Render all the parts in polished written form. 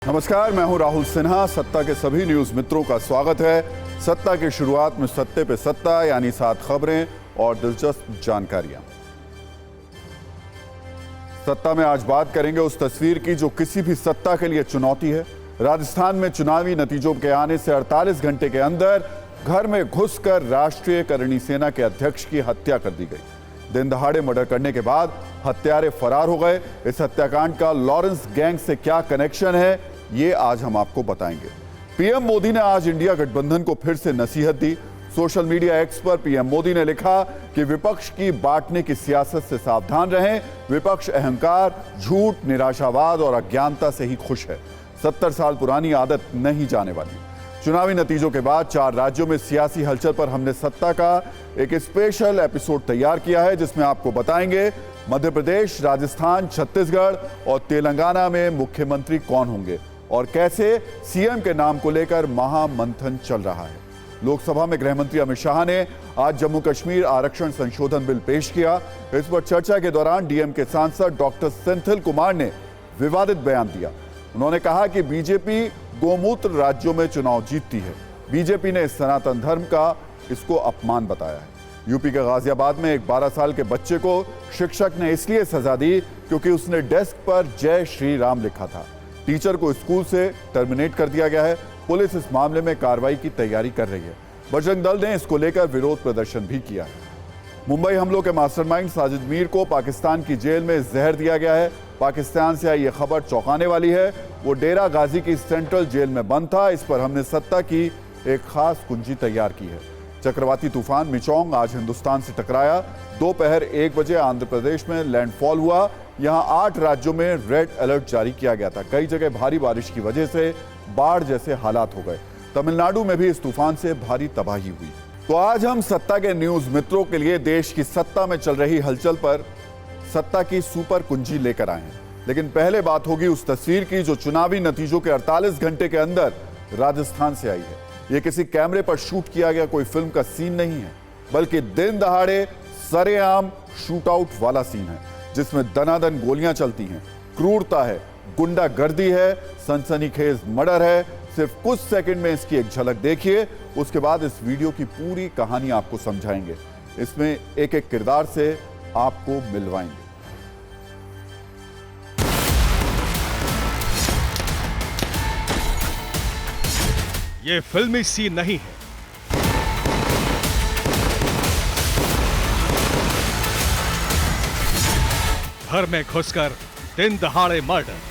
नमस्कार, मैं हूं राहुल सिन्हा। सत्ता के सभी न्यूज मित्रों का स्वागत है। सत्ता की शुरुआत में सत्ते पे सत्ता यानी 7 खबरें और दिलचस्प जानकारियां। सत्ता में आज बात करेंगे उस तस्वीर की जो किसी भी सत्ता के लिए चुनौती है। राजस्थान में चुनावी नतीजों के आने से 48 घंटे के अंदर घर में घुसकर राष्ट्रीय करणी सेना के अध्यक्ष की हत्या कर दी गई। दिन दहाड़े मर्डर करने के बाद हत्यारे फरार हो गए। इस हत्याकांड का लॉरेंस गैंग से क्या कनेक्शन है, ये आज हम आपको बताएंगे। पीएम मोदी ने आज इंडिया गठबंधन को फिर से नसीहत दी। सोशल मीडिया एक्स पर पीएम मोदी ने लिखा कि विपक्ष की बांटने की सियासत से सावधान रहें। विपक्ष अहंकार, झूठ, निराशावाद और अज्ञानता से ही खुश है। 70 साल पुरानी आदत नहीं जाने वाली। चुनावी नतीजों के बाद 4 राज्यों में सियासी हलचल पर हमने सत्ता का एक स्पेशल एपिसोड तैयार किया है, जिसमें आपको बताएंगे मध्य प्रदेश, राजस्थान, छत्तीसगढ़ और तेलंगाना में मुख्यमंत्री कौन होंगे और कैसे सीएम के नाम को लेकर महामंथन चल रहा है। लोकसभा में गृह मंत्री अमित शाह ने आज जम्मू कश्मीर आरक्षण संशोधन बिल पेश किया। इस पर चर्चा के दौरान डीएम के सांसद डॉक्टर सेंथिल कुमार ने विवादित बयान दिया। उन्होंने कहा कि बीजेपी गोमूत्र राज्यों में चुनाव जीतती है। बीजेपी ने सनातन धर्म का इसको अपमान बताया है। यूपी के गाजियाबाद में एक 12 साल के बच्चे को शिक्षक ने इसलिए सजा दी क्योंकि उसने डेस्क पर जय श्री राम लिखा था। टीचर को स्कूल से टर्मिनेट कर दिया गया है। पुलिस इस मामले में कार्रवाई की तैयारी कर रही है। बजरंग दल ने इसको लेकर विरोध प्रदर्शन भी किया है। मुंबई हमलों के मास्टरमाइंड साजिद मीर को पाकिस्तान की जेल में जहर दिया गया है। पाकिस्तान से आई यह खबर चौंकाने वाली है। वो डेरा गाजी की सेंट्रल जेल में बंद था। इस पर हमने सत्ता की एक खास कुंजी तैयार की है। चक्रवाती तूफान मिचोंग आज हिंदुस्तान से टकराया। दोपहर 1 बजे आंध्र प्रदेश में लैंडफॉल हुआ। यहां 8 राज्यों में रेड अलर्ट जारी किया गया था। कई जगह भारी बारिश की वजह से बाढ़ जैसे हालात हो गए। तमिलनाडु में भी इस तूफान से भारी तबाही हुई। तो आज हम सत्ता के न्यूज मित्रों के लिए देश की सत्ता में चल रही हलचल पर सत्ता की सुपर कुंजी लेकर आए हैं। लेकिन पहले बात होगी उस तस्वीर की जो चुनावी नतीजों के 48 घंटे के अंदर राजस्थान से आई है। यह किसी कैमरे पर शूट किया गया कोई फिल्म का सीन नहीं है, बल्कि दिन दहाड़े सरेआम शूटआउट वाला सीन है, जिसमें दनादन गोलियां चलती हैं, क्रूरता है, गुंडागर्दी है, सनसनीखेज मर्डर है। सिर्फ कुछ सेकंड में इसकी एक झलक देखिए, उसके बाद इस वीडियो की पूरी कहानी आपको समझाएंगे। इसमें एक एक किरदार से आपको मिलवाएंगे। ये फिल्मी सीन नहीं है, घर में घुसकर दिन दहाड़े मर्डर।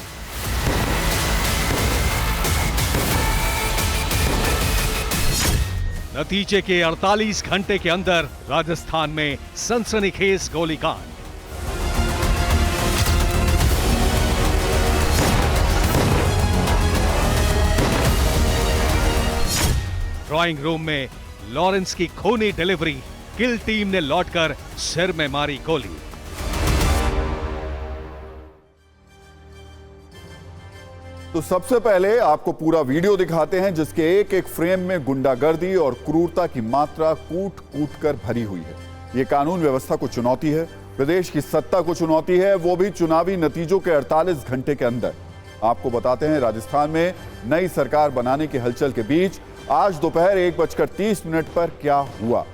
नतीजे के 48 घंटे के अंदर राजस्थान में सनसनीखेज गोलीकांड। ड्राइंग रूम में लॉरेंस की खूनी डिलीवरी, किल टीम ने लौटकर सिर में मारी गोली। तो सबसे पहले आपको पूरा वीडियो दिखाते हैं, जिसके एक एक फ्रेम में गुंडागर्दी और क्रूरता की मात्रा कूट कूट कर भरी हुई है। यह कानून व्यवस्था को चुनौती है, प्रदेश की सत्ता को चुनौती है, वो भी चुनावी नतीजों के 48 घंटे के अंदर। आपको बताते हैं राजस्थान में नई सरकार बनाने की हलचल के बीच आज दोपहर 1:30 पर क्या हुआ।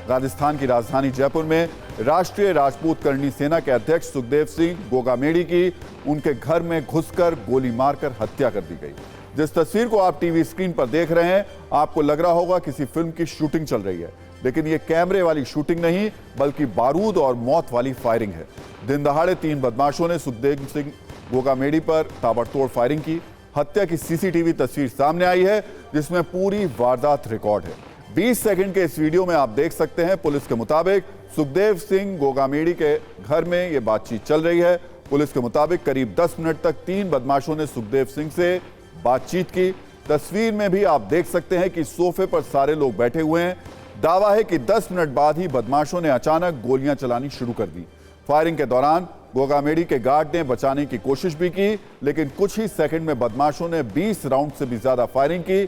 राजस्थान की राजधानी जयपुर में राष्ट्रीय राजपूत करणी सेना के अध्यक्ष सुखदेव सिंह गोगामेड़ी की उनके घर में घुसकर गोली मारकर हत्या कर दी गई। जिस तस्वीर को आप टीवी स्क्रीन पर देख रहे हैं, आपको लग रहा होगा किसी फिल्म की शूटिंग चल रही है, लेकिन यह कैमरे वाली शूटिंग नहीं बल्कि बारूद और मौत वाली फायरिंग है। दिन दहाड़े 3 बदमाशों ने सुखदेव सिंह गोगामेड़ी पर ताबड़तोड़ फायरिंग की। हत्या की सीसीटीवी तस्वीर सामने आई है, जिसमें पूरी वारदात रिकॉर्ड है। 20 सेकंड के इस वीडियो में आप देख सकते हैं, पुलिस के मुताबिक सुखदेव सिंह गोगामेड़ी के घर में यह बातचीत चल रही है। पुलिस के मुताबिक करीब 10 मिनट तक 3 बदमाशों ने सुखदेव सिंह से बातचीत की। तस्वीर में भी आप देख सकते हैं कि सोफे पर सारे लोग बैठे हुए हैं। दावा है कि 10 मिनट बाद ही बदमाशों ने अचानक गोलियां चलानी शुरू कर दी। फायरिंग के दौरान गोगामेड़ी के गार्ड ने बचाने की कोशिश भी की, लेकिन कुछ ही सेकंड में बदमाशों ने 20 राउंड से भी ज्यादा फायरिंग की।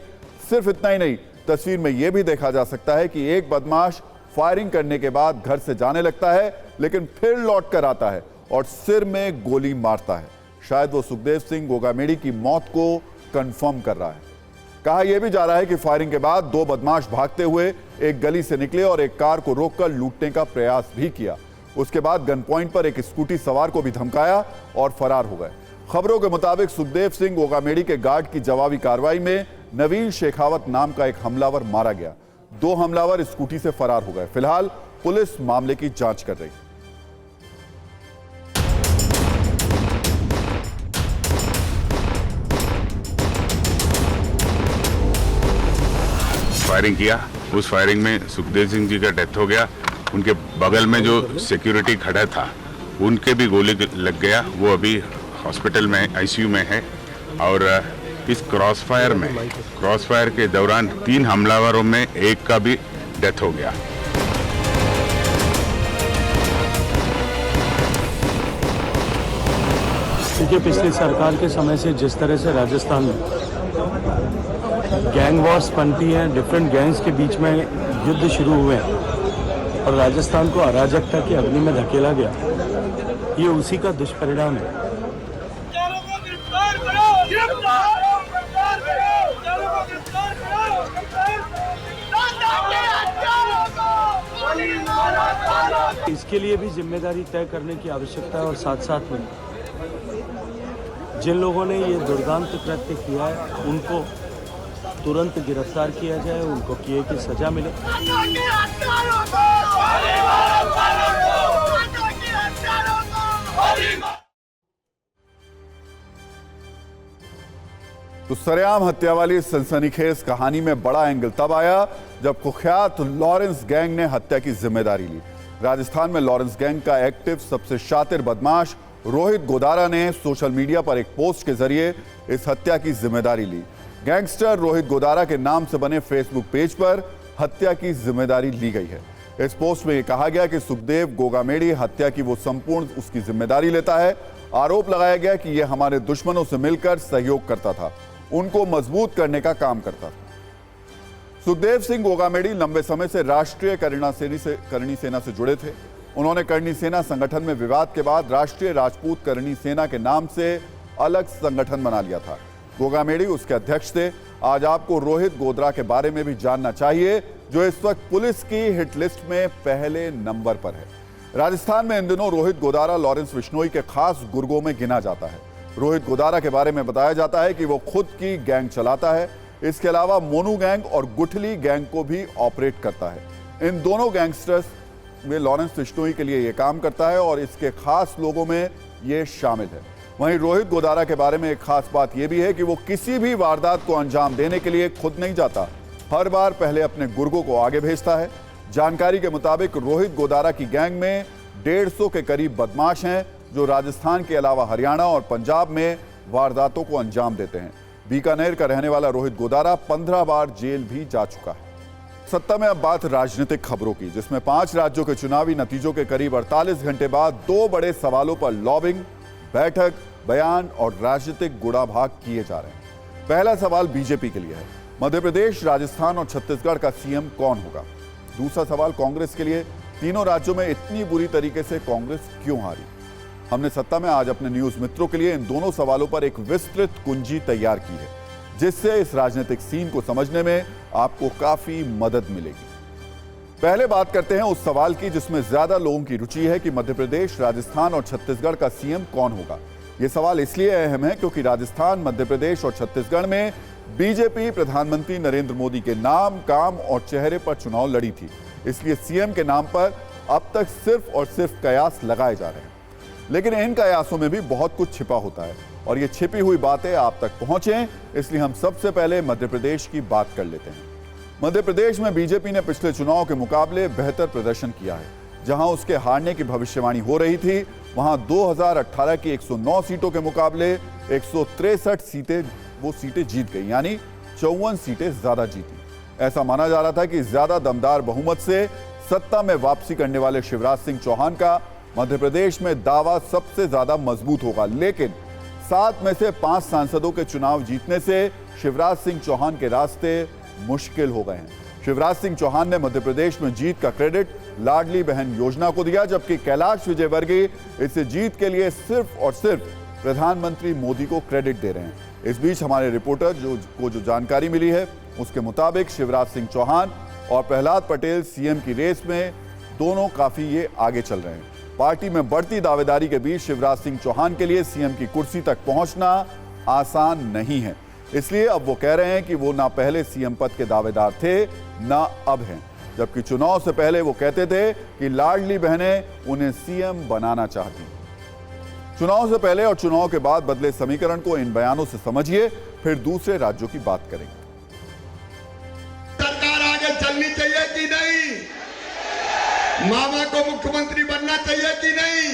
सिर्फ इतना ही नहीं, तस्वीर में यह भी देखा जा सकता है कि एक बदमाश फायरिंग करने के बाद घर से जाने लगता है, लेकिन फिर लौट कर आता है और सिर में गोली मारता है। शायद वो सुखदेव सिंह गोगामेड़ी की मौत को कंफर्म कर रहा है। कहा यह भी जा रहा है कि फायरिंग के बाद दो बदमाश भागते हुए एक गली से निकले और एक कार को रोककर लूटने का प्रयास भी किया। उसके बाद गन पॉइंट पर एक स्कूटी सवार को भी धमकाया और फरार हो गए। खबरों के मुताबिक सुखदेव सिंह गोगामेड़ी के गार्ड की जवाबी कार्रवाई में नवीन शेखावत नाम का एक हमलावर मारा गया। दो हमलावर स्कूटी से फरार हो गए। फिलहाल पुलिस मामले की जांच कर रही है। फायरिंग किया, उस फायरिंग में सुखदेव सिंह जी का डेथ हो गया। उनके बगल में जो सिक्योरिटी खड़ा था उनके भी गोली लग गया। वो अभी हॉस्पिटल में आईसीयू में है। और इस क्रॉसफायर के दौरान 3 हमलावरों में एक का भी डेथ हो गया। देखिए, पिछली सरकार के समय से जिस तरह से राजस्थान में गैंग वॉर्स बनती हैं, डिफरेंट गैंग्स के बीच में युद्ध शुरू हुए हैं और राजस्थान को अराजकता की अग्नि में धकेला गया, ये उसी का दुष्परिणाम है। इसके लिए भी जिम्मेदारी तय करने की आवश्यकता है और साथ साथ में जिन लोगों ने ये दुर्दांत कृत्य किया है उनको तुरंत गिरफ्तार किया जाए, उनको किए की सजा मिले। तो सरेआम हत्या वाली सनसनीखेज कहानी में बड़ा एंगल तब आया जब कुख्यात लॉरेंस गैंग ने हत्या की जिम्मेदारी ली। राजस्थान में लॉरेंस गैंग का एक्टिव सबसे शातिर बदमाश रोहित गोदारा ने सोशल मीडिया पर एक पोस्ट के जरिए इस हत्या की जिम्मेदारी ली। गैंगस्टर रोहित गोदारा के नाम से बने फेसबुक पेज पर हत्या की जिम्मेदारी ली गई है। इस पोस्ट में यह कहा गया कि सुखदेव गोगामेड़ी हत्या की वो संपूर्ण उसकी जिम्मेदारी लेता है। आरोप लगाया गया कि यह हमारे दुश्मनों से मिलकर सहयोग करता था, उनको मजबूत करने का काम करता था। सुखदेव सिंह गोगामेड़ी लंबे समय से राष्ट्रीय करणी सेना से जुड़े थे। उन्होंने करणी सेना संगठन में विवाद के बाद राष्ट्रीय राजपूत करणी सेना के नाम से अलग संगठन बना लिया था। गोगामेड़ी उसके अध्यक्ष थे। आज आपको रोहित गोदारा के बारे में भी जानना चाहिए, जो इस वक्त पुलिस की हिट लिस्ट में पहले नंबर पर है। राजस्थान में इन दिनों रोहित गोदारा लॉरेंस बिश्नोई के खास गुर्गों में गिना जाता है। रोहित गोदारा के बारे में बताया जाता है कि वो खुद की गैंग चलाता है। इसके अलावा मोनू गैंग और गुठली गैंग को भी ऑपरेट करता है। इन दोनों गैंगस्टर्स में लॉरेंस बिश्नोई के लिए यह काम करता है और इसके खास लोगों में ये शामिल है। वहीं रोहित गोदारा के बारे में एक खास बात यह भी है कि वो किसी भी वारदात को अंजाम देने के लिए खुद नहीं जाता, हर बार पहले अपने गुर्गों को आगे भेजता है। जानकारी के मुताबिक रोहित गोदारा की गैंग में 150 के करीब बदमाश हैं, जो राजस्थान के अलावा हरियाणा और पंजाब में वारदातों को अंजाम देते हैं। बीकानेर का रहने वाला रोहित गोदारा 15 बार जेल भी जा चुका है। सत्ता में अब बात राजनीतिक खबरों की, जिसमें 5 राज्यों के चुनावी नतीजों के करीब 48 घंटे बाद 2 बड़े सवालों पर लॉबिंग, बैठक, बयान और राजनीतिक गुड़ाभाग किए जा रहे हैं। पहला सवाल बीजेपी के लिए है, मध्य प्रदेश, राजस्थान और छत्तीसगढ़ का सीएम कौन होगा। दूसरा सवाल कांग्रेस के लिए, तीनों राज्यों में इतनी बुरी तरीके से कांग्रेस क्यों हारी। हमने सत्ता में आज अपने न्यूज मित्रों के लिए इन दोनों सवालों पर एक विस्तृत कुंजी तैयार की है, जिससे इस राजनीतिक सीन को समझने में आपको काफी मदद मिलेगी। पहले बात करते हैं उस सवाल की जिसमें ज्यादा लोगों की रुचि है कि मध्य प्रदेश, राजस्थान और छत्तीसगढ़ का सीएम कौन होगा। यह सवाल इसलिए अहम है क्योंकि राजस्थान, मध्य प्रदेश और छत्तीसगढ़ में बीजेपी प्रधानमंत्री नरेंद्र मोदी के नाम, काम और चेहरे पर चुनाव लड़ी थी। इसलिए सीएम के नाम पर अब तक सिर्फ और सिर्फ कयास लगाए जा रहे हैं। लेकिन इन कयासों में भी बहुत कुछ छिपा होता है और ये छिपी हुई बातें आप तक पहुंचे, इसलिए हम सबसे पहले मध्य प्रदेश की बात कर लेते हैं। मध्य प्रदेश में बीजेपी ने पिछले चुनाव के मुकाबले बेहतर प्रदर्शन किया है। जहां उसके हारने की भविष्यवाणी हो रही थी, वहां 2018 की 109 सीटों के मुकाबले 163 सीटें जीत गई, यानी 54 सीटें ज्यादा जीती। ऐसा माना जा रहा था कि ज्यादा दमदार बहुमत से सत्ता में वापसी करने वाले शिवराज सिंह चौहान का मध्य प्रदेश में दावा सबसे ज्यादा मजबूत होगा। लेकिन 7 में से 5 सांसदों के चुनाव जीतने से शिवराज सिंह चौहान के रास्ते मुश्किल हो गए हैं। शिवराज सिंह चौहान ने मध्य प्रदेश में जीत का क्रेडिट लाडली बहन योजना को दिया, जबकि कैलाश विजयवर्गीय इसे जीत के लिए सिर्फ और सिर्फ प्रधानमंत्री मोदी को क्रेडिट दे रहे हैं। इस बीच हमारे रिपोर्टर जो जानकारी मिली है उसके मुताबिक शिवराज सिंह चौहान और प्रहलाद पटेल सीएम की रेस में दोनों काफी ये आगे चल रहे हैं। पार्टी में बढ़ती दावेदारी के बीच शिवराज सिंह चौहान के लिए सीएम की कुर्सी तक पहुंचना आसान नहीं है, इसलिए अब वो कह रहे हैं कि वो ना पहले सीएम पद के दावेदार थे ना अब हैं, जबकि चुनाव से पहले वो कहते थे कि लाडली बहनें उन्हें सीएम बनाना चाहती। चुनाव से पहले और चुनाव के बाद बदले समीकरण को इन बयानों से समझिए, फिर दूसरे राज्यों की बात करेंगे। सरकार आगे चलनी चाहिए कि नहीं? मामा को मुख्यमंत्री बनना चाहिए कि नहीं?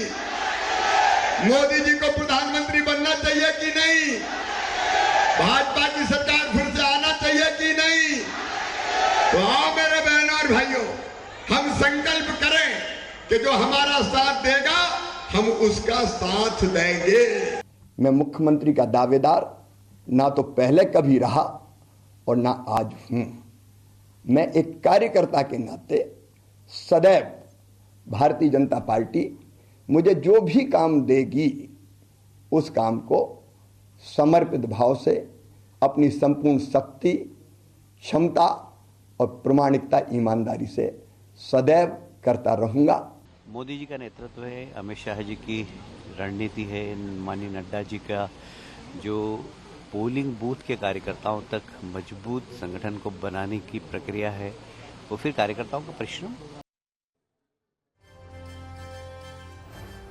मोदी जी को प्रधानमंत्री बनना चाहिए कि नहीं? भाजपा की सरकार फिर से आना चाहिए कि नहीं? तो आओ मेरे बहनों और भाइयों, हम संकल्प करें कि जो हमारा साथ देगा हम उसका साथ देंगे। मैं मुख्यमंत्री का दावेदार ना तो पहले कभी रहा और ना आज हूं। मैं एक कार्यकर्ता के नाते सदैव भारतीय जनता पार्टी मुझे जो भी काम देगी उस काम को समर्पित भाव से अपनी संपूर्ण शक्ति, क्षमता और प्रामाणिकता, ईमानदारी से सदैव करता रहूंगा। मोदी जी का नेतृत्व है, अमित शाह जी की रणनीति है, माननीय नड्डा जी का जो पोलिंग बूथ के कार्यकर्ताओं तक मजबूत संगठन को बनाने की प्रक्रिया है, वो फिर कार्यकर्ताओं का परिश्रम।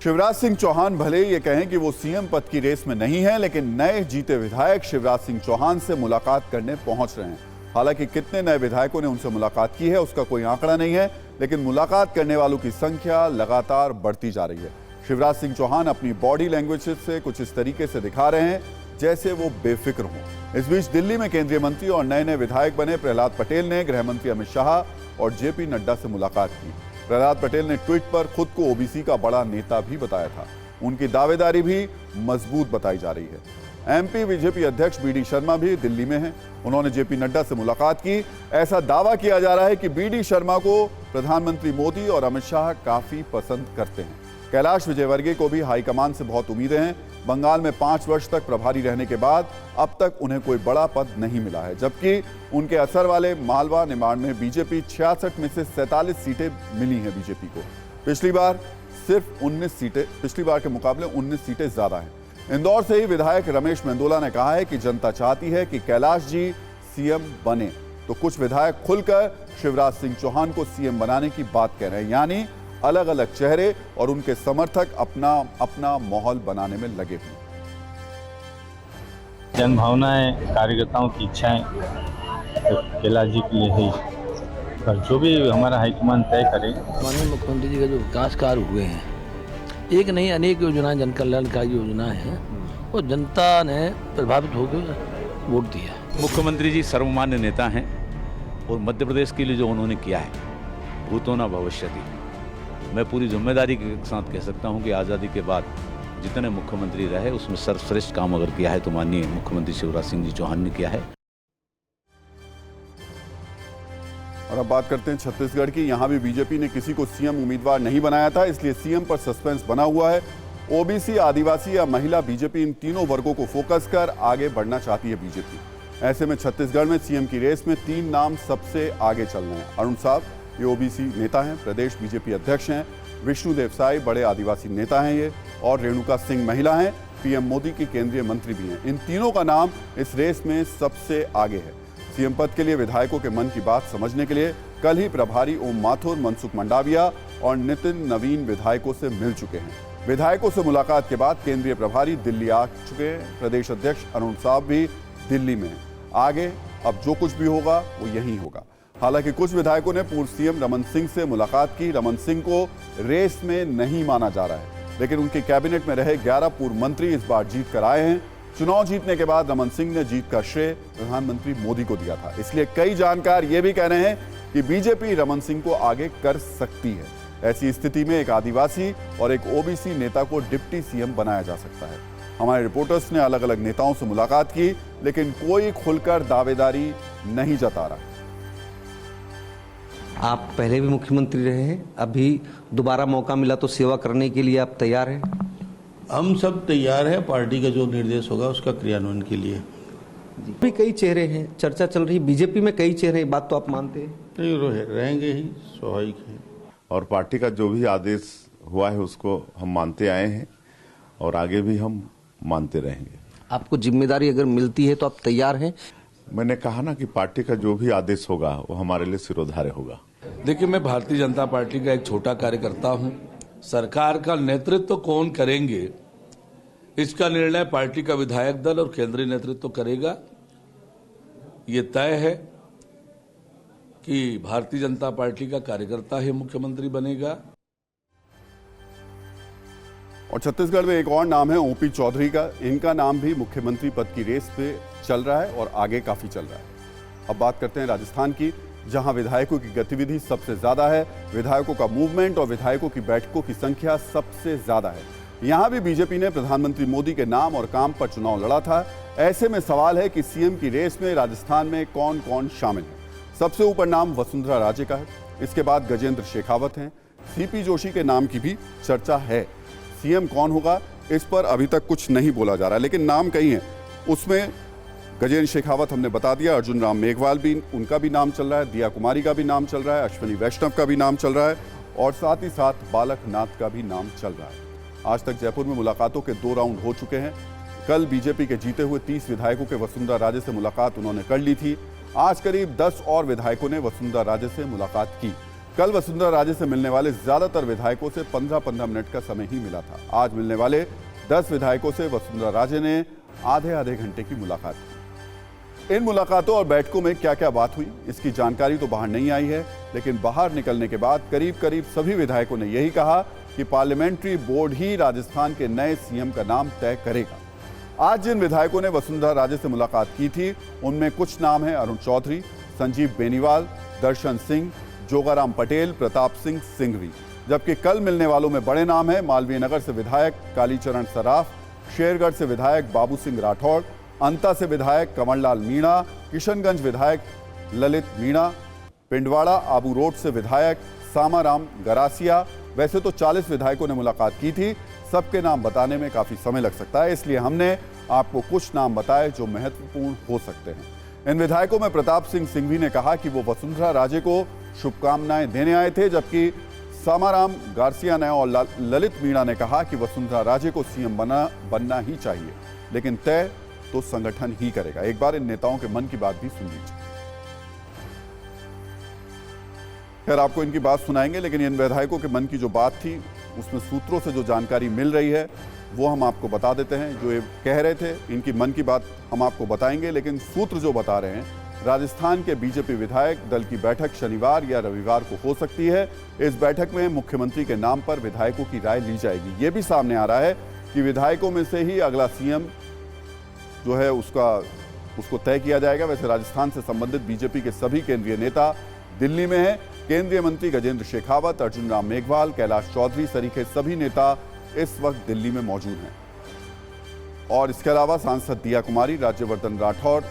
शिवराज सिंह चौहान भले ये कहें कि वो सीएम पद की रेस में नहीं है, लेकिन नए जीते विधायक शिवराज सिंह चौहान से मुलाकात करने पहुंच रहे हैं। हालांकि कितने नए विधायकों ने उनसे मुलाकात की है उसका कोई आंकड़ा नहीं है, लेकिन मुलाकात करने वालों की संख्या लगातार बढ़ती जा रही है। शिवराज सिंह चौहान अपनी बॉडी लैंग्वेज से कुछ इस तरीके से दिखा रहे हैं जैसे वो बेफिक्र हों। इस बीच दिल्ली में केंद्रीय मंत्री और नए नए विधायक बने प्रहलाद पटेल ने गृह मंत्री अमित शाह और जेपी नड्डा से मुलाकात की। प्रहलाद पटेल ने ट्वीट पर खुद को ओबीसी का बड़ा नेता भी बताया था। उनकी दावेदारी भी मजबूत बताई जा रही है। एमपी बीजेपी अध्यक्ष बीडी शर्मा भी दिल्ली में हैं। उन्होंने जेपी नड्डा से मुलाकात की। ऐसा दावा किया जा रहा है कि बीडी शर्मा को प्रधानमंत्री मोदी और अमित शाह काफी पसंद करते हैं। कैलाश विजयवर्गीय को भी हाईकमान से बहुत उम्मीदें हैं। बंगाल में 5 वर्ष तक प्रभारी रहने के बाद अब तक उन्हें कोई बड़ा पद नहीं मिला है, जबकि उनके असर वाले मालवा निमाड़ में बीजेपी 66 में से 47 सीटें मिली हैं बीजेपी को। पिछली बार सिर्फ 19 सीटें, पिछली बार के मुकाबले 19 सीटें ज्यादा हैं। इंदौर से ही विधायक रमेश मेंदोला ने कहा है कि जनता चाहती है कि कैलाश जी सीएम बने, तो कुछ विधायक खुलकर शिवराज सिंह चौहान को सीएम बनाने की बात कह रहे हैं। यानी अलग अलग चेहरे और उनके समर्थक अपना अपना माहौल बनाने में लगे हुए। जनभावनाएं, कार्यकर्ताओं की इच्छाएं तो कैलाश जी के लिए है, पर जो भी हमारा हाईकमान तय करे। माननीय मुख्यमंत्री जी का जो विकास कार्य हुए हैं, एक नहीं अनेक योजनाएं, जन कल्याणकारी योजना है, और जनता ने प्रभावित होकर वोट दिया। मुख्यमंत्री जी सर्वमान्य नेता हैं और मध्य प्रदेश के लिए जो उन्होंने किया है, भूतो न भविष्यति, मैं पूरी जिम्मेदारी के साथ कह सकता हूं कि आज़ादी के बाद जितने मुख्यमंत्री रहे उसमें सर्वश्रेष्ठ काम अगर किया है तो माननीय मुख्यमंत्री शिवराज सिंह जी चौहान ने किया है। और अब बात करते हैं छत्तीसगढ़ की। यहां भी बीजेपी ने किसी को सीएम उम्मीदवार नहीं बनाया था, इसलिए सीएम पर सस्पेंस बना हुआ है। ओबीसी, आदिवासी या महिला, बीजेपी इन तीनों वर्गों को फोकस कर आगे बढ़ना चाहती है बीजेपी। ऐसे में छत्तीसगढ़ में सीएम की रेस में 3 नाम सबसे आगे चल रहे हैं। अरुण साहब, ये ओबीसी नेता हैं, प्रदेश बीजेपी अध्यक्ष हैं। विष्णुदेव साई बड़े आदिवासी नेता हैं ये, और रेणुका सिंह महिला हैं, पीएम मोदी की केंद्रीय मंत्री भी हैं। इन तीनों का नाम इस रेस में सबसे आगे है। सीएम पद के लिए विधायकों के मन की बात समझने के लिए कल ही प्रभारी ओम माथुर, मनसुख मंडाविया और नितिन नवीन विधायकों से मिल चुके हैं। विधायकों से मुलाकात के बाद केंद्रीय प्रभारी दिल्ली आ चुके हैं। प्रदेश अध्यक्ष अरुण साहब भी दिल्ली में हैं। आगे अब जो कुछ भी होगा वो यहीं होगा। हालांकि कुछ विधायकों ने पूर्व सीएम रमन सिंह से मुलाकात की। रमन सिंह को रेस में नहीं माना जा रहा है, लेकिन उनके कैबिनेट में रहे 11 पूर्व मंत्री इस बार जीत कर आए हैं। चुनाव जीतने के बाद रमन सिंह ने जीत का श्रेय प्रधानमंत्री मोदी को दिया था, इसलिए कई जानकार ये भी कह रहे हैं कि बीजेपी रमन सिंह को आगे कर सकती है। ऐसी स्थिति में एक आदिवासी और एक ओबीसी नेता को डिप्टी सीएम बनाया जा सकता है। हमारे रिपोर्टर्स ने अलग अलग नेताओं से मुलाकात की, लेकिन कोई खुलकर दावेदारी नहीं जता रहा। आप पहले भी मुख्यमंत्री रहे हैं, अभी दोबारा मौका मिला तो सेवा करने के लिए आप तैयार हैं? हम सब तैयार है, पार्टी का जो निर्देश होगा उसका क्रियान्वयन के लिए। भी कई चेहरे हैं, चर्चा चल रही, बीजेपी में कई चेहरे हैं, बात तो आप मानते हैं? रहेंगे ही, स्वाभाविक है। और पार्टी का जो भी आदेश हुआ है उसको हम मानते आए हैं और आगे भी हम मानते रहेंगे। आपको जिम्मेदारी अगर मिलती है तो आप तैयार हैं? मैंने कहा ना कि पार्टी का जो भी आदेश होगा वो हमारे लिए सिरोधार्य होगा। देखिए, मैं भारतीय जनता पार्टी का एक छोटा कार्यकर्ता हूं। सरकार का नेतृत्व कौन करेंगे इसका निर्णय पार्टी का विधायक दल और केंद्रीय नेतृत्व करेगा। ये तय है कि भारतीय जनता पार्टी का कार्यकर्ता ही मुख्यमंत्री बनेगा। और छत्तीसगढ़ में एक और नाम है ओपी चौधरी का। इनका नाम भी मुख्यमंत्री पद की रेस पे चल रहा है और आगे काफी चल रहा है। अब बात करते हैं राजस्थान की, जहां विधायकों की गतिविधि सबसे ज्यादा है, विधायकों का मूवमेंट और विधायकों की बैठकों की संख्या सबसे ज्यादा है। यहां भी बीजेपी ने प्रधानमंत्री मोदी के नाम और काम पर चुनाव लड़ा था। ऐसे में सवाल है कि सीएम की रेस में राजस्थान में कौन कौन शामिल है। सबसे ऊपर नाम वसुंधरा राजे का है, इसके बाद गजेंद्र शेखावत हैं, सीपी जोशी के नाम की भी चर्चा है। सीएम कौन होगा इस पर अभी तक कुछ नहीं बोला जा रहा, लेकिन नाम कई हैं। उसमें गजेंद्र शेखावत हमने बता दिया, अर्जुन राम मेघवाल भी, उनका भी नाम चल रहा है, दिया कुमारी का भी नाम चल रहा है, अश्विनी वैष्णव का भी नाम चल रहा है और साथ ही साथ बालक नाथ का भी नाम चल रहा है। आज तक जयपुर में मुलाकातों के 2 राउंड हो चुके हैं। कल बीजेपी के जीते हुए 30 विधायकों के वसुंधरा राजे से मुलाकात उन्होंने कर ली थी। आज करीब 10 और विधायकों ने वसुंधरा राजे से मुलाकात की। कल वसुंधरा राजे से मिलने वाले ज्यादातर विधायकों से 15-15 मिनट का समय ही मिला था। आज मिलने वाले 10 विधायकों से वसुंधरा राजे ने आधे घंटे की मुलाकात की। इन मुलाकातों और बैठकों में क्या क्या बात हुई इसकी जानकारी तो बाहर नहीं आई है, लेकिन बाहर निकलने के बाद करीब करीब सभी विधायकों ने यही कहा कि पार्लियामेंट्री बोर्ड ही राजस्थान के नए सीएम का नाम तय करेगा। आज जिन विधायकों ने वसुंधरा राजे से मुलाकात की थी उनमें कुछ नाम हैं अरुण चौधरी, संजीव बेनीवाल, दर्शन सिंह, जोगाराम पटेल, प्रताप सिंह सिंघवी। जबकि कल मिलने वालों में बड़े नाम हैं मालवीय नगर से विधायक कालीचरण सराफ, शेरगढ़ से विधायक बाबू सिंह राठौड़, अंता से विधायक कंवरलाल मीणा, किशनगंज विधायक ललित मीणा, पिंडवाड़ा आबू रोड से विधायक सामाराम गरासिया। वैसे तो 40 विधायकों ने मुलाकात की थी, सबके नाम बताने में काफी समय लग सकता है, इसलिए हमने आपको कुछ नाम बताए जो महत्वपूर्ण हो सकते हैं। इन विधायकों में प्रताप सिंह सिंघवी ने कहा कि वो वसुंधरा राजे को शुभकामनाएं देने आए थे, जबकि सामाराम गारसिया ने और ललित मीणा ने कहा कि वसुंधरा राजे को सीएम बनना ही चाहिए, लेकिन तय तो संगठन ही करेगा। एक बार इन नेताओं के मन की बात भी सुन लीजिए। खैर, आपको इनकी बात सुनाएंगे, लेकिन इन विधायकों के मन की जो बात थी उसमें सूत्रों से जो जानकारी मिल रही है वो हम आपको बता देते हैं। जो ये कह रहे थे इनकी मन की बात हम आपको बताएंगे, लेकिन सूत्र जो बता रहे हैं राजस्थान के बीजेपी विधायक दल की बैठक शनिवार या रविवार को हो सकती है। इस बैठक में मुख्यमंत्री के नाम पर विधायकों की राय ली जाएगी। ये भी सामने आ रहा है कि विधायकों में से ही अगला सीएम जो है उसको तय किया जाएगा। वैसे राजस्थान से संबंधित बीजेपी के सभी केंद्रीय नेता दिल्ली में हैं। केंद्रीय मंत्री गजेंद्र शेखावत, अर्जुन राम मेघवाल, कैलाश चौधरी सरीखे सभी नेता इस वक्त दिल्ली में मौजूद हैं। और इसके अलावा सांसद दिया कुमारी, राज्यवर्धन राठौर,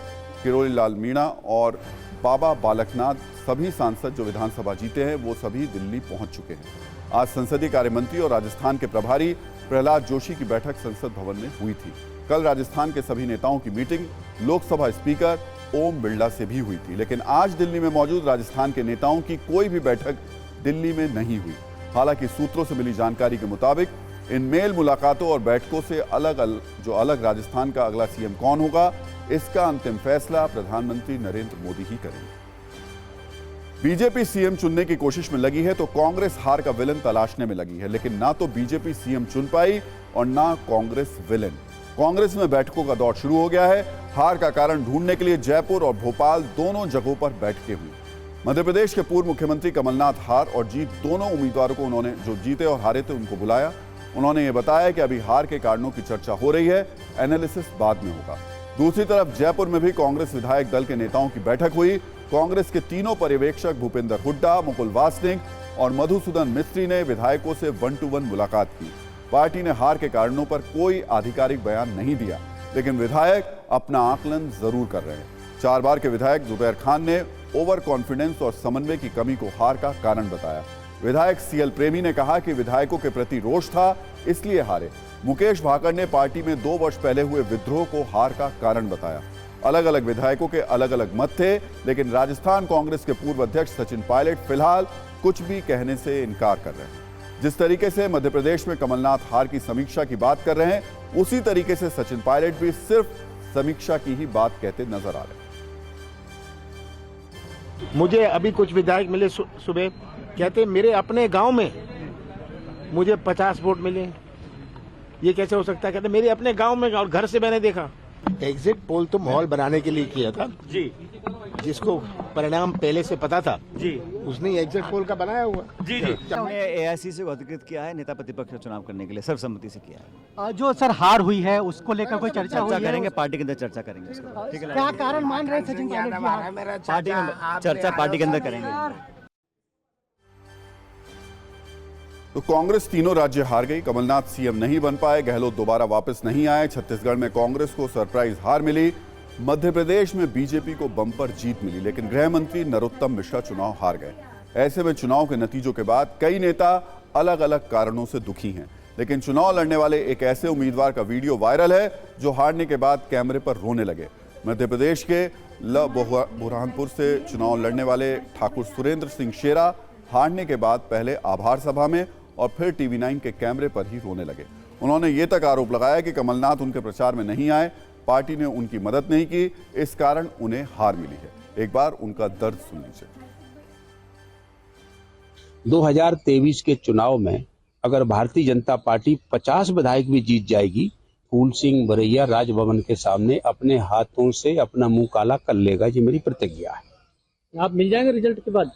किरोड़ी लाल मीणा और बाबा बालकनाथ, सभी सांसद जो विधानसभा जीते हैं वो सभी दिल्ली पहुंच चुके हैं। आज संसदीय कार्य मंत्री और राजस्थान के प्रभारी प्रहलाद जोशी की बैठक संसद भवन में हुई थी। कल राजस्थान के सभी नेताओं की मीटिंग लोकसभा स्पीकर ओम बिरला से भी हुई थी, लेकिन आज दिल्ली में मौजूद राजस्थान के नेताओं की कोई भी बैठक दिल्ली में नहीं हुई। हालांकि सूत्रों से मिली जानकारी के मुताबिक इन मेल मुलाकातों और बैठकों से अलग राजस्थान का अगला सीएम कौन होगा इसका अंतिम फैसला प्रधानमंत्री नरेंद्र मोदी ही करेंगे। बीजेपी सीएम चुनने की कोशिश में लगी है तो कांग्रेस हार का विलन तलाशने में लगी है, लेकिन ना तो बीजेपी सीएम चुन पाई और ना कांग्रेस विलन। कांग्रेस में बैठकों का दौर शुरू हो गया है। हार का कारण ढूंढने के लिए जयपुर और भोपाल दोनों जगहों पर बैठकें हुई। मध्य प्रदेश के पूर्व मुख्यमंत्री कमलनाथ हार और जीत दोनों उम्मीदवारों को उन्होंने जो जीते और हारे थे उनको बुलाया। उन्होंने ये बताया कि अभी हार के कारणों की चर्चा हो रही है, एनालिसिस बाद में होगा। दूसरी तरफ जयपुर में भी कांग्रेस विधायक दल के नेताओं की बैठक हुई। कांग्रेस के तीनों पर्यवेक्षक भूपेंद्र हुड्डा, मुकुल वासनिक और मधुसूदन मिस्त्री ने विधायकों से 1-to-1 मुलाकात की। पार्टी ने हार के कारणों पर कोई आधिकारिक बयान नहीं दिया, लेकिन विधायक अपना आकलन जरूर कर रहे हैं। 4 बार के विधायक जुबैर खान ने ओवर कॉन्फिडेंस और समन्वय की कमी को हार का कारण बताया। विधायक सीएल प्रेमी ने कहा कि विधायकों के प्रति रोष था इसलिए हारे। मुकेश भाकर ने पार्टी में 2 वर्ष पहले हुए विद्रोह को हार का कारण बताया। अलग अलग विधायकों के अलग अलग मत थे, लेकिन राजस्थान कांग्रेस के पूर्व अध्यक्ष सचिन पायलट फिलहाल कुछ भी कहने से इनकार कर रहे हैं। जिस तरीके से मध्य प्रदेश में कमलनाथ हार की समीक्षा की बात कर रहे हैं, उसी तरीके से सचिन पायलट भी सिर्फ समीक्षा की ही बात कहते नजर आ रहे हैं। मुझे अभी कुछ विधायक मिले सुबह, कहते मेरे अपने गांव में मुझे 50 वोट मिले। ये कैसे हो सकता है? कहते मेरे अपने गांव में और घर से मैंने देखा। एग्जिट पोल तो माहौल बनाने के लिए किया था जी, जिसको परिणाम पहले से पता था जी, उसने एग्जिट पोल का बनाया हुआ जी जी। हमने एआईसी से अधिकृत किया है, नेता प्रतिपक्ष का चुनाव करने के लिए सर्वसम्मति से किया है। जो सर हार हुई है उसको लेकर कोई चर्चा हुई है? करेंगे, पार्टी के अंदर चर्चा करेंगे उसको। ठीक है, क्या कारण मान रहे सचिन पायलट? पार्टी में चर्चा पार्टी के अंदर करेंगे। तो कांग्रेस तीनों राज्य हार गई, कमलनाथ सीएम नहीं बन पाए, गहलोत दोबारा वापस नहीं आए, छत्तीसगढ़ में कांग्रेस को सरप्राइज हार मिली, मध्य प्रदेश में बीजेपी को बम्पर जीत मिली, लेकिन गृह मंत्री नरोत्तम मिश्रा चुनाव हार गए। ऐसे में चुनाव के नतीजों के बाद कई नेता अलग अलग कारणों से दुखी हैं, लेकिन चुनाव लड़ने वाले एक ऐसे उम्मीदवार का वीडियो वायरल है जो हारने के बाद कैमरे पर रोने लगे। मध्य प्रदेश के बुरहानपुर से चुनाव लड़ने वाले ठाकुर सुरेंद्र सिंह शेरा हारने के बाद पहले आभार सभा में और फिर टीवी9 के कैमरे पर ही रोने लगे। उन्होंने ये तक आरोप लगाया कि कमलनाथ उनके प्रचार में नहीं आए, पार्टी ने उनकी मदद नहीं की, इस कारण उन्हें हार मिली है। एक बार उनका दर्द सुन लीजिए। 2023 के चुनाव में अगर भारतीय जनता पार्टी 50 विधायक भी जीत जाएगी, फूल सिंह बरैया राजभवन के सामने अपने हाथों से अपना मुंह काला कर लेगा, ये मेरी प्रतिज्ञा है। आप मिल जाएंगे रिजल्ट के बाद?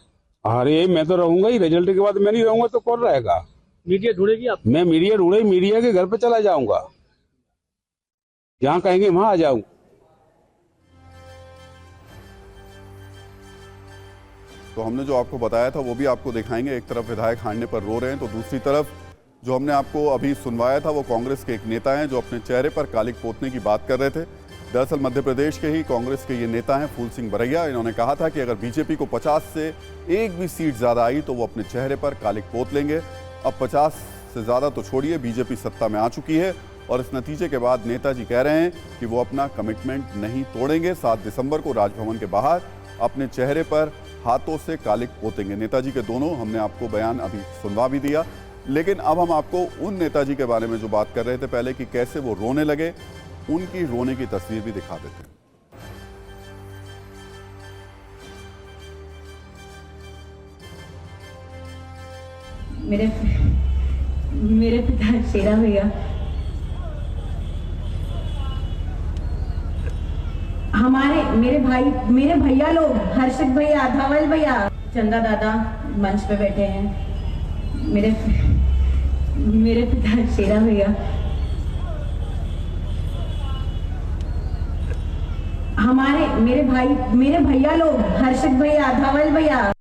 अरे मैं तो रहूंगा ही, रिजल्ट के बाद मैं नहीं रहूंगा तो कौन रहेगा? मीडिया ढूंढेगी आप? मैं मीडिया ढूंढे, मीडिया के घर पे चला जाऊंगा, जहां कहेंगे वहां आ जाऊंगा। तो हमने जो आपको बताया था वो भी आपको दिखाएंगे। एक तरफ विधायक हारने पर रो रहे हैं, तो दूसरी तरफ जो हमने आपको अभी सुनवाया था वो कांग्रेस के एक नेता हैं जो अपने चेहरे पर कालिक पोतने की बात कर रहे थे। दरअसल मध्य प्रदेश के ही कांग्रेस के ये नेता हैं फूल सिंह बरैया। इन्होंने कहा था कि अगर बीजेपी को 50 से एक भी सीट ज्यादा आई तो वो अपने चेहरे पर कालिक पोत लेंगे। अब 50 से ज्यादा तो छोड़िए, बीजेपी सत्ता में आ चुकी है और इस नतीजे के बाद नेताजी कह रहे हैं कि वो अपना कमिटमेंट नहीं तोड़ेंगे। 7 दिसंबर को राजभवन के बाहर अपने चेहरे पर हाथों से कालिक पोतेंगे। नेताजी के दोनों हमने आपको बयान अभी सुनवा भी दिया, लेकिन अब हम आपको उन नेताजी के बारे में जो बात कर रहे थे पहले कि कैसे वो रोने लगे, उनकी रोने की तस्वीर भी दिखा देते हैं। मेरे पिता शेरा भैया मेरे भैया लोग हर्षित भैया, धवल भैया, चंदा दादा मंच पे बैठे हैं। मेरे पिता शेरा भैया मेरे भैया लोग हर्षित भैया, धवल भैया।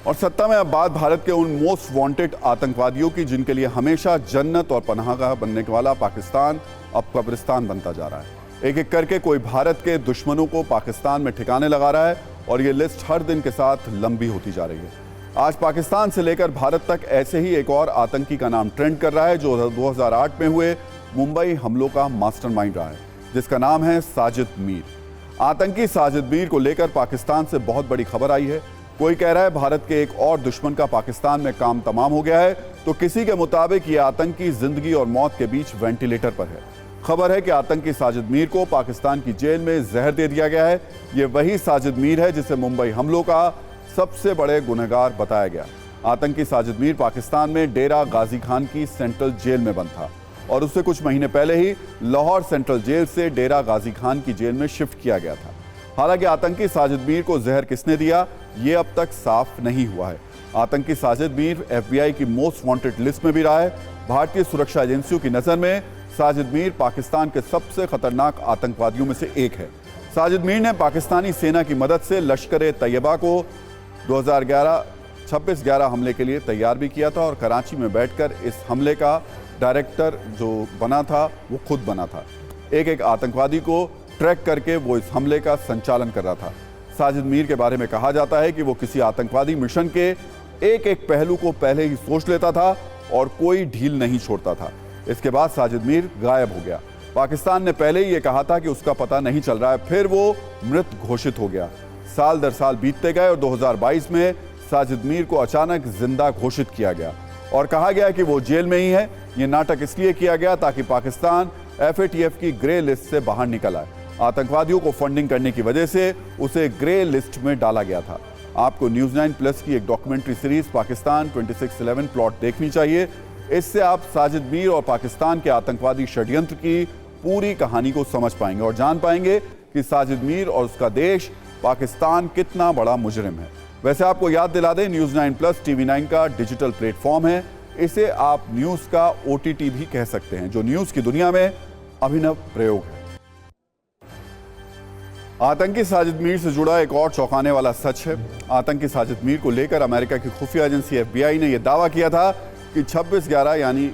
और सत्ता में अब बात भारत के उन मोस्ट वांटेड आतंकवादियों की जिनके लिए हमेशा जन्नत और पनाहगाह बनने वाला पाकिस्तान अब कब्रिस्तान बनता जा रहा है। एक एक करके कोई भारत के दुश्मनों को पाकिस्तान में ठिकाने लगा रहा है और ये लिस्ट हर दिन के साथ लंबी होती जा रही है। आज पाकिस्तान से लेकर भारत तक ऐसे ही एक और आतंकी का नाम ट्रेंड कर रहा है जो 2008 में हुए मुंबई हमलों का मास्टरमाइंड रहा है, जिसका नाम है साजिद मीर। आतंकी साजिद मीर को लेकर पाकिस्तान से बहुत बड़ी खबर आई है। कोई कह रहा है भारत के एक और दुश्मन का पाकिस्तान में काम तमाम हो गया है, तो किसी के मुताबिक ये आतंकी जिंदगी और मौत के बीच वेंटिलेटर पर है। खबर है कि आतंकी साजिद मीर को पाकिस्तान की जेल में जहर दे दिया गया है। ये वही साजिद मीर है जिसे मुंबई हमलों का सबसे बड़े गुनहगार बताया गया। आतंकी साजिद मीर पाकिस्तान में डेरा गाजी खान की सेंट्रल जेल में बंद था और उसे कुछ महीने पहले ही लाहौर सेंट्रल जेल से डेरा गाजी खान की जेल में शिफ्ट किया गया था। हालांकि आतंकी साजिद मीर को जहर किसने दिया ये अब तक साफ नहीं हुआ है। आतंकी साजिद मीर FBI की मोस्ट वांटेड लिस्ट में भी रहा है। भारतीय सुरक्षा एजेंसियों की नजर में साजिद मीर पाकिस्तान के सबसे खतरनाक आतंकवादियों में से एक है। साजिद मीर ने पाकिस्तानी सेना की मदद से लश्कर-ए-तैयबा को 2011 26/11 हमले के लिए तैयार भी किया था और कराची में बैठकर इस हमले का डायरेक्टर जो बना था वो खुद बना था। एक आतंकवादी को ट्रैक करके वो इस हमले का संचालन कर रहा था। साजिद मीर के बारे में कहा जाता है कि वो किसी आतंकवादी मिशन के एक पहलू को पहले ही सोच लेता था और कोई ढील नहीं छोड़ता था। इसके बाद साजिद मीर गायब हो गया। पाकिस्तान ने पहले ही ये कहा था कि उसका पता नहीं चल रहा है, फिर वो मृत घोषित हो गया। साल दर साल बीतते गए और 2022 में साजिद मीर को अचानक जिंदा घोषित किया गया और कहा गया कि वो जेल में ही है। ये नाटक इसलिए किया गया ताकि पाकिस्तान FATF की ग्रे लिस्ट से बाहर निकल आए। आतंकवादियों को फंडिंग करने की वजह से उसे ग्रे लिस्ट में डाला गया था। आपको न्यूज़ 9+ की एक डॉक्यूमेंट्री सीरीज पाकिस्तान 2611 प्लॉट देखनी चाहिए। इससे आप साजिद मीर और पाकिस्तान के आतंकवादी षड्यंत्र की पूरी कहानी को समझ पाएंगे और जान पाएंगे कि साजिद मीर और उसका देश पाकिस्तान कितना बड़ा मुजरिम है। वैसे आपको याद दिला दें, न्यूज़ 9+ TV 9 का डिजिटल प्लेटफॉर्म है। इसे आप न्यूज़ का OTT भी कह सकते हैं, जो न्यूज़ की दुनिया में अभिनव प्रयोग है। आतंकी साजिद मीर से जुड़ा एक और चौंकाने वाला सच है। आतंकी साजिद मीर को लेकर अमेरिका की खुफिया एजेंसी FBI ने यह दावा किया था कि 26/11 यानी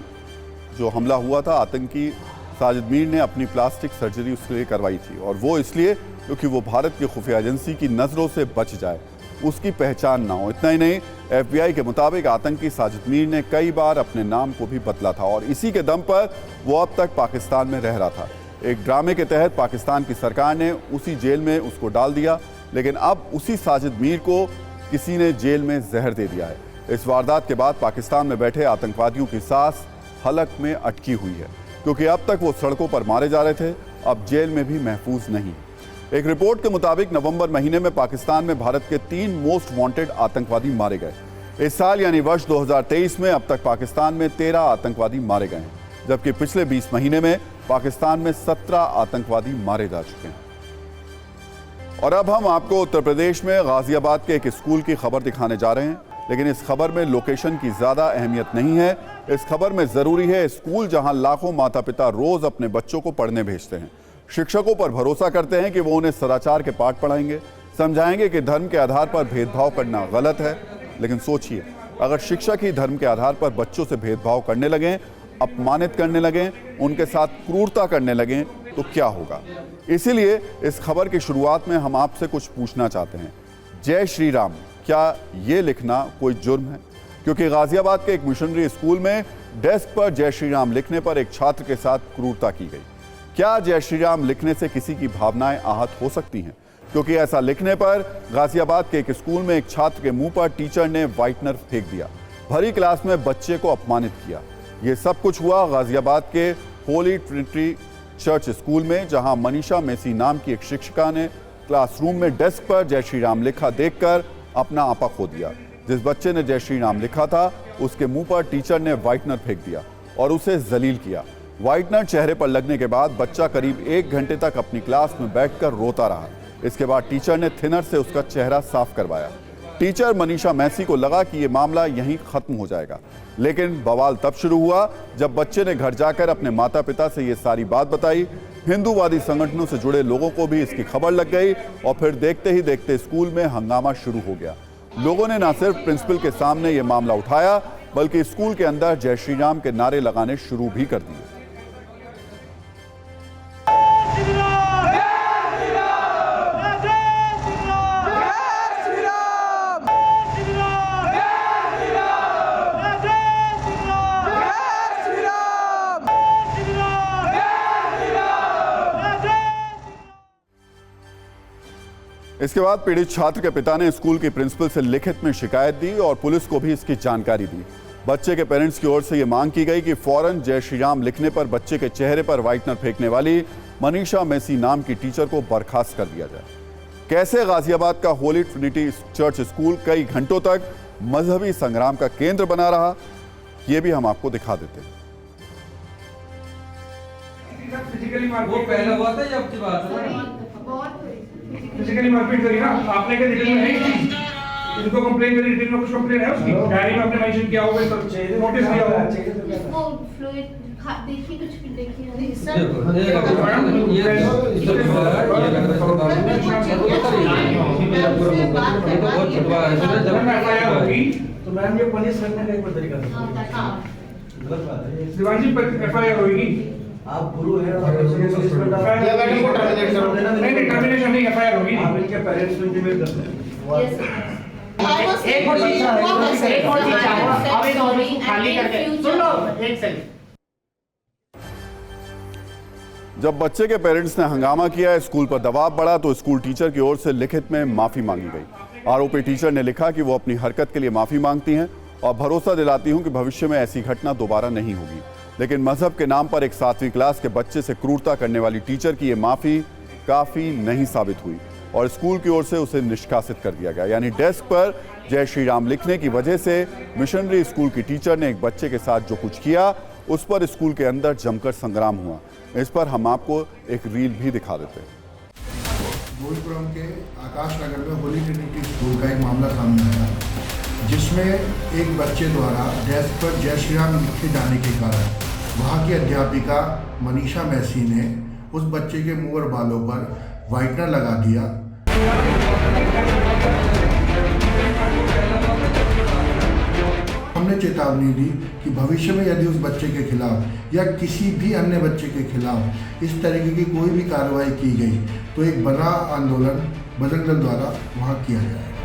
जो हमला हुआ था, आतंकी साजिद मीर ने अपनी प्लास्टिक सर्जरी उसके लिए करवाई थी और वो इसलिए क्योंकि वो भारत की खुफिया एजेंसी की नज़रों से बच जाए, उसकी पहचान ना हो। इतना ही नहीं, FBI के मुताबिक आतंकी साजिद मीर ने कई बार अपने नाम को भी बदला था और इसी के दम पर वो अब तक पाकिस्तान में रह रहा था। एक ड्रामे के तहत पाकिस्तान की सरकार ने उसी जेल में उसको डाल दिया, लेकिन अब उसी साजिद मीर को किसी ने जेल में जहर दे दिया है। इस वारदात के बाद पाकिस्तान में बैठे आतंकवादियों की सांस हलक में अटकी हुई है, क्योंकि अब तक वो सड़कों पर मारे जा रहे थे, अब जेल में भी महफूज नहीं। एक रिपोर्ट के मुताबिक नवंबर महीने में पाकिस्तान में भारत के 3 मोस्ट वांटेड आतंकवादी मारे गए। इस साल यानी वर्ष 2023 में अब तक पाकिस्तान में 13 आतंकवादी मारे गए हैं, जबकि पिछले 20 महीने में पाकिस्तान में 17 आतंकवादी मारे जा चुके हैं। और अब हम आपको उत्तर प्रदेश में गाजियाबाद के एक स्कूल की खबर दिखाने जा रहे हैं, लेकिन इस खबर में लोकेशन की ज्यादा अहमियत नहीं है। इस खबर में जरूरी है स्कूल जहां लाखों माता पिता रोज अपने बच्चों को पढ़ने भेजते हैं, शिक्षकों पर भरोसा करते हैं कि वो उन्हें सदाचार के पाठ पढ़ाएंगे, समझाएंगे कि धर्म के आधार पर भेदभाव करना गलत है। लेकिन सोचिए, अगर शिक्षक ही धर्म के आधार पर बच्चों से भेदभाव करने लगें, अपमानित करने लगें, उनके साथ क्रूरता करने लगें, तो क्या होगा? इसीलिए इस खबर की शुरुआत में हम आपसे कुछ पूछना चाहते हैं। जय श्री राम, क्या ये लिखना कोई जुर्म है? क्योंकि गाजियाबाद के एक मिशनरी स्कूल में डेस्क पर जय श्री राम लिखने पर एक छात्र के साथ क्रूरता की गई। क्या जय श्री राम लिखने से किसी की भावनाएं आहत हो सकती हैं? क्योंकि ऐसा लिखने पर गाजियाबाद के एक स्कूल में एक छात्र के मुंह पर टीचर ने व्हाइटनर फेंक दिया, भरी क्लास में बच्चे को अपमानित किया। ये सब कुछ हुआ गाजियाबाद के होली ट्रिनिटी चर्च स्कूल में, जहां मनीषा मेसी नाम की एक शिक्षिका ने क्लासरूम में डेस्क पर जय श्री राम लिखा देखकर अपना आपा खो दिया। जिस बच्चे ने जय श्री राम लिखा था, उसके मुंह पर टीचर ने व्हाइटनर फेंक दिया और उसे जलील किया। व्हाइटनर चेहरे पर लगने के बाद बच्चा करीब 1 घंटे तक अपनी क्लास में बैठकर रोता रहा। इसके बाद टीचर ने थिनर से उसका चेहरा साफ करवाया। टीचर मनीषा मैसी को लगा कि यह मामला यहीं खत्म हो जाएगा, लेकिन बवाल तब शुरू हुआ जब बच्चे ने घर जाकर अपने माता पिता से ये सारी बात बताई। हिंदूवादी संगठनों से जुड़े लोगों को भी इसकी खबर लग गई और फिर देखते ही देखते स्कूल में हंगामा शुरू हो गया। लोगों ने न सिर्फ प्रिंसिपल के सामने ये मामला उठाया, बल्कि स्कूल के अंदर जय श्री राम के नारे लगाने शुरू भी कर दिए। इसके बाद पीड़ित छात्र के पिता ने स्कूल की प्रिंसिपल से लिखित में शिकायत दी और पुलिस को भी इसकी जानकारी दी। बच्चे के पेरेंट्स की ओर से यह मांग की गई कि फौरन जय श्री राम लिखने पर बच्चे के चेहरे पर व्हाइटनर फेंकने वाली मनीषा मेसी नाम की टीचर को बर्खास्त कर दिया जाए। कैसे गाजियाबाद का होली ट्रिनिटी चर्च स्कूल कई घंटों तक मजहबी संग्राम का केंद्र बना रहा, ये भी हम आपको दिखा देते हैं। वो पहले हुआ था या आपकी बात है? फिजिकली मारपीट करी ना आपने, क्या डिटेल में है कि इनको कंप्लेन करी? डिटेल में कुछ कंप्लेन है उसकी? डायरी में आपने मेंशन किया होगा, तो नोटिस दिया होगा। वो फ्लूइड देखिए, कुछ देखिए सर, तो मैम ये पुलिस रखने का एक तरीका है। दिवान जी एफआईआर होगी, आप गुरु हैं, नहीं टर्मिनेशन नहीं, एफआईआर होगी। आप इनके पेरेंट्स को इंटीमेट करते हैं। एक और चीज खाली करके सुन लो, एक सेकंड। जब बच्चे के पेरेंट्स ने हंगामा किया, स्कूल पर दबाव बढ़ा तो स्कूल टीचर की ओर से लिखित में माफी मांगी गई। आरोपी टीचर ने लिखा कि वो अपनी हरकत के लिए माफी मांगती हैं और भरोसा दिलाती हूं कि भविष्य में ऐसी घटना दोबारा नहीं होगी। लेकिन मजहब के नाम पर एक 7वीं क्लास के बच्चे से क्रूरता करने वाली टीचर की ये माफी काफी नहीं साबित हुई और स्कूल की ओर से उसे निष्कासित कर दिया गया। यानी डेस्क पर जय श्री राम लिखने की वजह से मिशनरी स्कूल की टीचर ने एक बच्चे के साथ जो कुछ किया उस पर स्कूल के अंदर जमकर संग्राम हुआ। इस पर हम आपको एक रील भी दिखा देते हैं। गोविंदपुरम के आकाश नगर में होली ट्रिनिटी स्कूल का एक मामला सामने आया, जिसमें एक बच्चे द्वारा डेस्क पर जय श्री राम लिखे जाने के कारण वहाँ की अध्यापिका मनीषा मैसी ने उस बच्चे के मुंह और बालों पर व्हाइटनर लगा दिया। हमने चेतावनी दी कि भविष्य में यदि उस बच्चे के खिलाफ या किसी भी अन्य बच्चे के खिलाफ इस तरीके की कोई भी कार्रवाई की गई तो एक बड़ा आंदोलन बजरंग दल द्वारा वहाँ किया जाएगा।